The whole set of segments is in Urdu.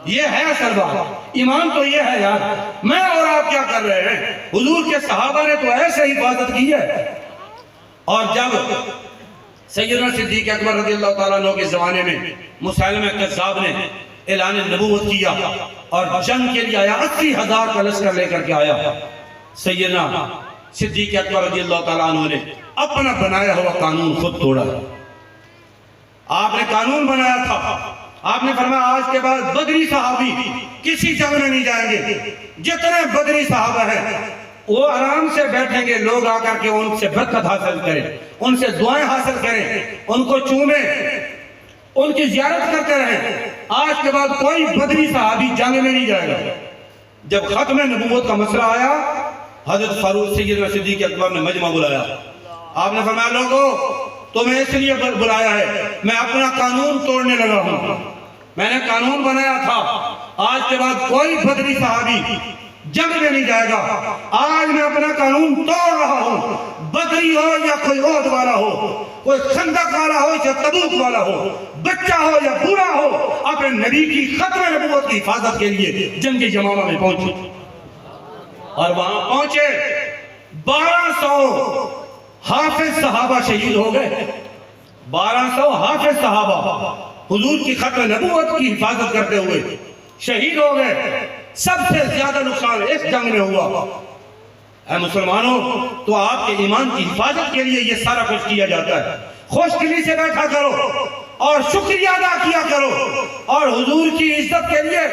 یہ ہے اصل بات، ایمان تو یہ ہے یار۔ میں اور آپ کیا کر رہے ہیں؟ حضور کے صحابہ نے تو ایسے حفاظت کی ہے۔ اور جب سیدنا صدیق اکبر رضی اللہ تعالیٰ عنہ کے زمانے میں مسیلمہ کذاب نے اعلان نبوت کیا اور جنگ کے لیے آیا، 80,000 کا لشکر لے کر کے آیا، سیدنا صدیق اکبر رضی اللہ تعالیٰ عنہ نے اپنا بنایا ہوا قانون خود توڑا۔ آپ نے قانون بنایا تھا، آپ نے فرمایا آج کے بعد بدری صحابی کسی جنگ میں نہیں جائیں گے۔ جتنے بدری صحابہ ہیں وہ آرام سے بیٹھیں گے، لوگ آ کر کے ان سے برکت حاصل کریں، ان سے دعائیں حاصل کریں، ان کو چومیں، ان کی زیارت کرتے رہیں۔ آج کے بعد کوئی بدری صحابی جنگ میں نہیں جائے گا۔ جب ختم نبوت کا مسئلہ آیا، حضرت فاروق سیدنا صدیق اکبر نے مجمع بلایا۔ آپ نے فرمایا لوگوں تمہیں اس لیے بلایا ہے، میں اپنا قانون توڑنے لگا ہوں۔ میں نے قانون بنایا تھا آج کے بعد کوئی بدری صحابی جنگ میں نہیں جائے گا۔ آج میں اپنا قانون توڑ رہا ہوں، بدری ہو یا کوئی عہد والا ہو، کوئی خندق والا ہو یا تبوک والا ہو، بچہ ہو یا بوڑھا ہو، اپنے نبی کی ختم نبوت کی حفاظت کے لیے جنگ یمامہ میں پہنچے۔ اور وہاں پہنچے 1200 حافظ صحابہ شہید ہو گئے۔ 1200 حافظ صحابہ حضور کی ختم نبوت کی حفاظت کرتے ہوئے شہید ہو گئے۔ سب سے زیادہ نقصان اس جنگ میں ہوا۔ اے مسلمانوں، تو آپ کے ایمان کی حفاظت کے لیے یہ سارا کچھ کیا جاتا ہے۔ خوش دلی سے بیٹھا کرو اور شکریہ ادا کیا کرو، اور حضور کی عزت کے لیے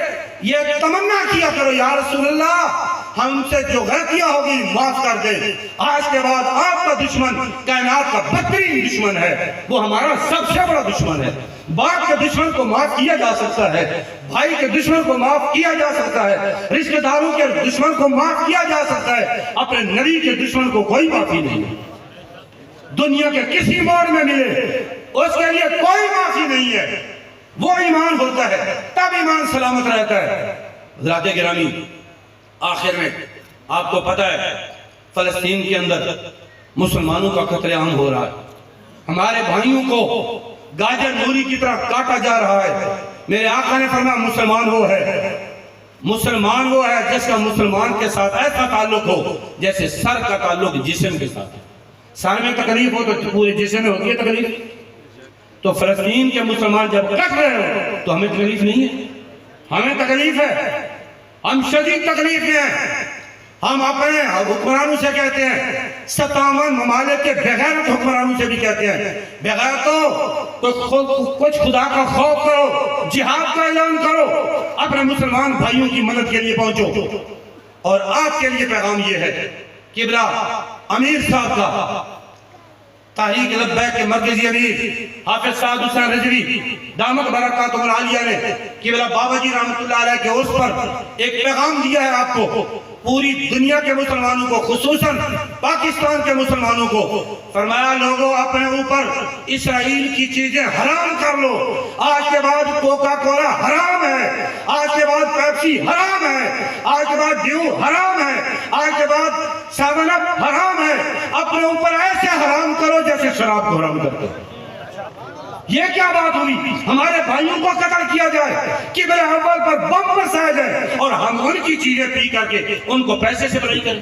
یہ تمنا کیا کرو یا رسول اللہ ہم سے جو غلطیاں ہوگی معاف کر دے۔ آج کے بعد آپ کا دشمن کائنات کا بدترین دشمن ہے، وہ ہمارا سب سے بڑا دشمن ہے۔ باپ کے دشمن کو معاف کیا جا سکتا ہے، بھائی کے دشمن کو معاف کیا جا سکتا ہے، رشتہ داروں کے دشمن کو معاف کیا جا سکتا ہے، اپنے نبی کے دشمن کو کوئی معافی نہیں۔ دنیا کے کسی موڑ میں ملے اس کے لیے کوئی معافی نہیں ہے۔ وہ ایمان ہوتا ہے تب ایمان سلامت رہتا ہے۔ حضرات گرامی، آخر میں آپ کو پتہ ہے فلسطین کے اندر مسلمانوں کا قتل عام ہو رہا ہے، ہمارے بھائیوں کو گاجر مولی کی طرح کاٹا جا رہا ہے۔ میرے آقا نے فرمایا مسلمان وہ ہے جس کا مسلمان کے ساتھ ایسا تعلق ہو جیسے سر کا تعلق جسم کے ساتھ ہے۔ سر میں تکلیف ہو تو پورے جسم میں ہوتی ہے تکلیف۔ تو فلسطین کے مسلمان جب کٹ رہے ہو تو ہمیں تکلیف نہیں ہے، ہمیں تکلیف ہے، ہم شدید تکلیف میں ہیں۔ ہم اپنے حکمرانوں سے کہتے ہیں، 57 ممالک کے بغیر حکمرانوں سے بھی کہتے ہیں بغیر تو کچھ خدا کا خوف کرو، جہاد کا اعلان کرو، اپنے مسلمان بھائیوں کی مدد کے لیے پہنچو۔ اور آپ کے لیے پیغام یہ ہے، قبلہ امیر صاحب کا تحریک لبیک کے مرکزی امیر حافظ سعد حسین رضوی دامت برکاتہ العالیہ نے قبلہ بابا جی رحمت اللہ علیہ کے اس پر ایک پیغام دیا ہے آپ کو، پوری دنیا کے مسلمانوں کو، خصوصاً پاکستان کے مسلمانوں کو۔ فرمایا لوگوں اپنے اوپر اسرائیل کی چیزیں حرام کر لو۔ آج کے بعد کوکا کولا حرام ہے، آج کے بعد پیپسی حرام ہے، آج کے بعد ڈیو حرام ہے، آج کے بعد 7 اپ حرام ہے۔ اپنے اوپر ایسے حرام کرو جیسے شراب کو حرام کرتے ہیں۔ یہ کیا بات ہوئی؟ ہمارے بھائیوں کو قتل کیا جائے، قبلہ اول پر بم برسایا جائے، اور ہم ان کی چیزیں پی کر کے ان کو پیسے سے بھرائی کریں۔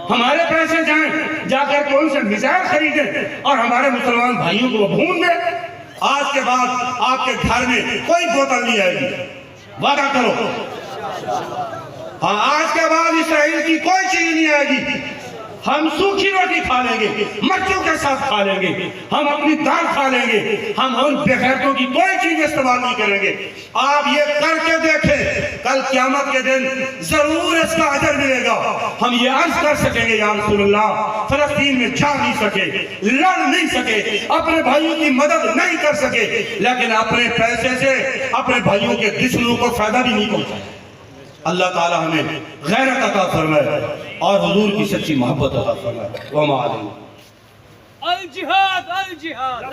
ہمارے پیسے جائیں جا کر کے ان سے میزائل خریدیں اور ہمارے مسلمان بھائیوں کو بھون دیں۔ آج کے بعد آپ کے گھر میں کوئی بوتل نہیں آئے گی، وعدہ کرو۔ ہاں، آج کے بعد اسرائیل کی کوئی چیز نہیں آئے گی۔ ہم سوکھی روٹی کھا لیں گے، مرچوں کے ساتھ کھا لیں گے، ہم اپنی دال کھا لیں گے، ہم ان بغیرتوں کی کوئی چیز استعمال نہیں کریں گے۔ آپ یہ کر کے دیکھیں، کل قیامت کے دن ضرور اس کا اجر ملے گا۔ ہم یہ عرض کر سکیں گے یا رسول اللہ فلسطین میں جا نہیں سکے، لڑ نہیں سکے، اپنے بھائیوں کی مدد نہیں کر سکے، لیکن اپنے پیسے سے اپنے بھائیوں کے دشمنوں کو فائدہ بھی نہیں پہنچا۔ اللہ تعالی ہمیں غیرت عطا فرمائے اور حضور کی سچی محبت عطا فرمائے۔ وما علینا الجہاد الجہاد